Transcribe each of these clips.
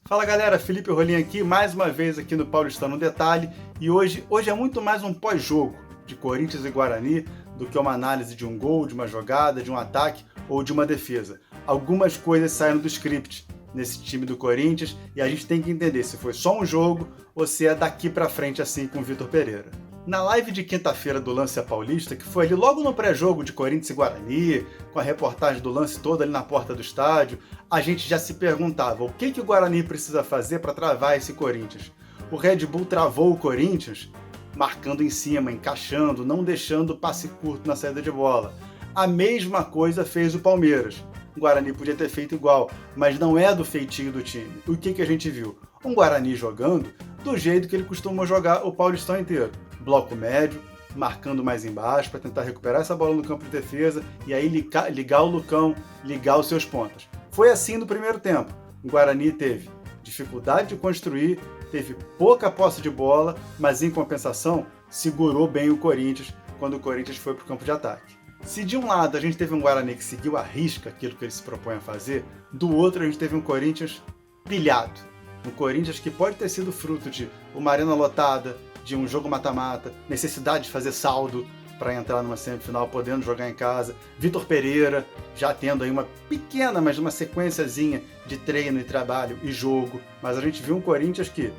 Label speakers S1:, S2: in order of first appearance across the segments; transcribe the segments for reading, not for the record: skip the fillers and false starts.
S1: Fala galera, Felipe Rolim aqui, mais uma vez aqui no Paulistão no Detalhe, e hoje é muito mais um pós-jogo de Corinthians e Guarani do que uma análise de um gol, de uma jogada, de um ataque ou de uma defesa. Algumas coisas saíram do script nesse time do Corinthians e a gente tem que entender se foi só um jogo ou se é daqui pra frente assim com o Vitor Pereira. Na live de quinta-feira do Lance Paulista, que foi ali logo no pré-jogo de Corinthians e Guarani, com a reportagem do lance todo ali na porta do estádio, a gente já se perguntava o que o Guarani precisa fazer para travar esse Corinthians. O Red Bull travou o Corinthians, marcando em cima, encaixando, não deixando passe curto na saída de bola. A mesma coisa fez o Palmeiras. O Guarani podia ter feito igual, mas não é do feitio do time. O que a gente viu? Um Guarani jogando do jeito que ele costuma jogar o Paulistão inteiro. Bloco médio, marcando mais embaixo para tentar recuperar essa bola no campo de defesa e aí ligar o Lucão, ligar os seus pontas. Foi assim no primeiro tempo. O Guarani teve dificuldade de construir, teve pouca posse de bola, mas em compensação segurou bem o Corinthians quando o Corinthians foi para o campo de ataque. Se de um lado a gente teve um Guarani que seguiu à risca aquilo que ele se propõe a fazer, do outro a gente teve um Corinthians pilhado. Um Corinthians que pode ter sido fruto de uma arena lotada, de um jogo mata-mata, necessidade de fazer saldo para entrar numa semifinal, podendo jogar em casa. Vitor Pereira já tendo aí uma pequena, mas uma sequenciazinha de treino e trabalho e jogo. Mas a gente viu um Corinthians que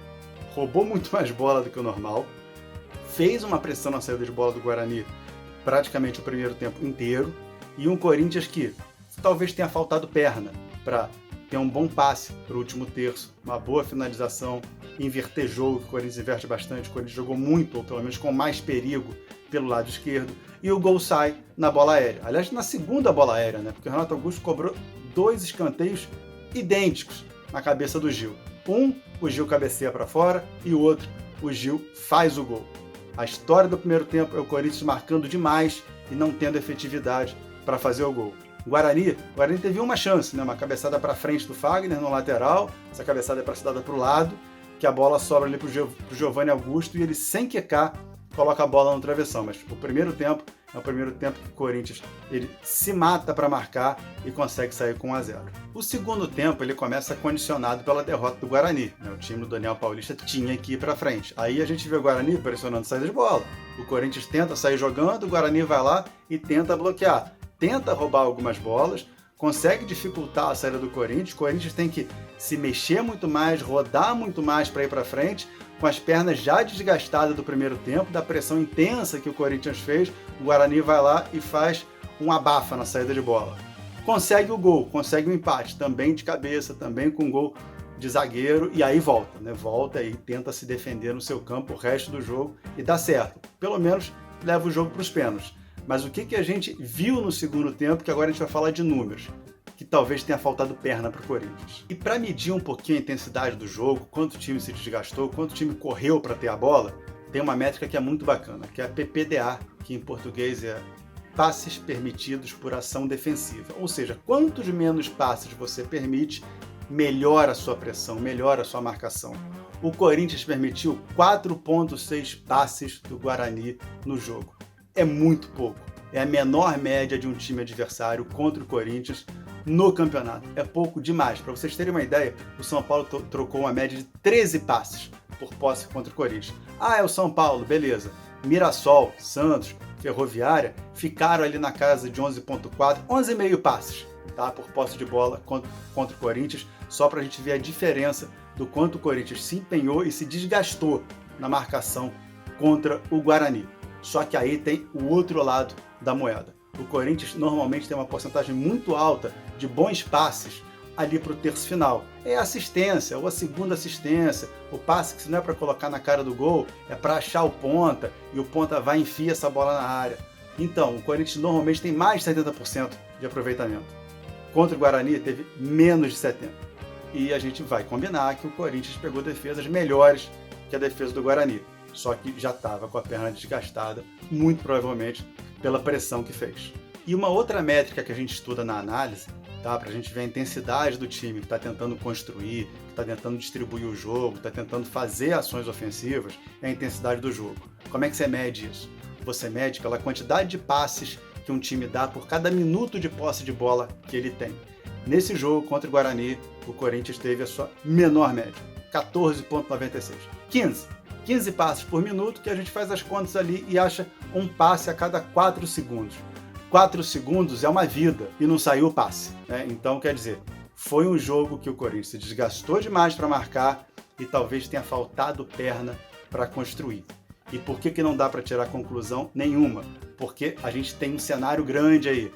S1: roubou muito mais bola do que o normal, fez uma pressão na saída de bola do Guarani praticamente o primeiro tempo inteiro, e um Corinthians que talvez tenha faltado perna para ter um bom passe para o último terço, uma boa finalização, inverter jogo, que o Corinthians inverte bastante, o Corinthians jogou muito, ou pelo menos com mais perigo, pelo lado esquerdo, e o gol sai na bola aérea. Aliás, na segunda bola aérea, né? Porque o Renato Augusto cobrou 2 escanteios idênticos na cabeça do Gil. Um, o Gil cabeceia para fora, e o outro, o Gil faz o gol. A história do primeiro tempo é o Corinthians marcando demais e não tendo efetividade para fazer o gol. O Guarani teve uma chance, né? Uma cabeçada para frente do Fagner no lateral, essa cabeçada é para ser dada para o lado, que a bola sobra ali para o Giovanni Augusto e ele, sem quicar, coloca a bola no travessão. Mas o primeiro tempo é o primeiro tempo que o Corinthians ele se mata para marcar e consegue sair com 1-0. O segundo tempo ele começa condicionado pela derrota do Guarani, né? O time do Daniel Paulista tinha que ir para frente. Aí a gente vê o Guarani pressionando saída de bola. O Corinthians tenta sair jogando, o Guarani vai lá e tenta bloquear. Tenta roubar algumas bolas, consegue dificultar a saída do Corinthians. O Corinthians tem que se mexer muito mais, rodar muito mais para ir para frente, com as pernas já desgastadas do primeiro tempo, da pressão intensa que o Corinthians fez. O Guarani vai lá e faz um abafa na saída de bola. Consegue o gol, consegue o empate, também de cabeça, também com gol de zagueiro, e aí volta, né? Volta e tenta se defender no seu campo o resto do jogo e dá certo. Pelo menos leva o jogo para os pênaltis. Mas o que a gente viu no segundo tempo, que agora a gente vai falar de números, que talvez tenha faltado perna para o Corinthians. E para medir um pouquinho a intensidade do jogo, quanto o time se desgastou, quanto o time correu para ter a bola, tem uma métrica que é muito bacana, que é a PPDA, que em português é passes permitidos por ação defensiva. Ou seja, quantos menos passes você permite, melhora a sua pressão, melhora a sua marcação. O Corinthians permitiu 4,6 passes do Guarani no jogo. É muito pouco. É a menor média de um time adversário contra o Corinthians no campeonato. É pouco demais. Para vocês terem uma ideia, o São Paulo trocou uma média de 13 passes por posse contra o Corinthians. Ah, é o São Paulo, beleza. Mirassol, Santos, Ferroviária ficaram ali na casa de 11,4, 11,5 passes, tá, por posse de bola contra o Corinthians, só para a gente ver a diferença do quanto o Corinthians se empenhou e se desgastou na marcação contra o Guarani. Só que aí tem o outro lado da moeda. O Corinthians normalmente tem uma porcentagem muito alta de bons passes ali para o terço final. É a assistência, ou a segunda assistência, o passe que se não é para colocar na cara do gol, é para achar o ponta, e o ponta vai e enfia essa bola na área. Então, o Corinthians normalmente tem mais de 70% de aproveitamento. Contra o Guarani teve menos de 70%. E a gente vai combinar que o Corinthians pegou defesas melhores que a defesa do Guarani. Só que já estava com a perna desgastada, muito provavelmente pela pressão que fez. E uma outra métrica que a gente estuda na análise, tá, para a gente ver a intensidade do time que está tentando construir, que está tentando distribuir o jogo, está tentando fazer ações ofensivas, é a intensidade do jogo. Como é que você mede isso? Você mede pela quantidade de passes que um time dá por cada minuto de posse de bola que ele tem. Nesse jogo contra o Guarani, o Corinthians teve a sua menor média, 14,96. 15 passes por minuto, que a gente faz as contas ali e acha um passe a cada 4 segundos. 4 segundos é uma vida e não saiu o passe, né? Então, quer dizer, foi um jogo que o Corinthians se desgastou demais para marcar e talvez tenha faltado perna para construir. E por que não dá para tirar conclusão nenhuma? Porque a gente tem um cenário grande aí.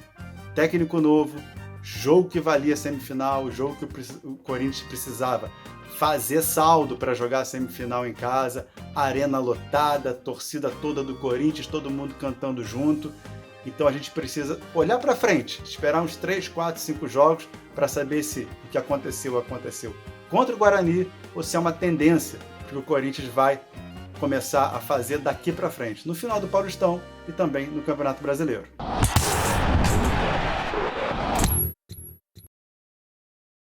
S1: Técnico novo, jogo que valia semifinal, jogo que o Corinthians precisava fazer saldo para jogar a semifinal em casa, arena lotada, torcida toda do Corinthians, todo mundo cantando junto. Então a gente precisa olhar para frente, esperar uns 3, 4, 5 jogos para saber se o que aconteceu contra o Guarani ou se é uma tendência que o Corinthians vai começar a fazer daqui para frente, no final do Paulistão e também no Campeonato Brasileiro.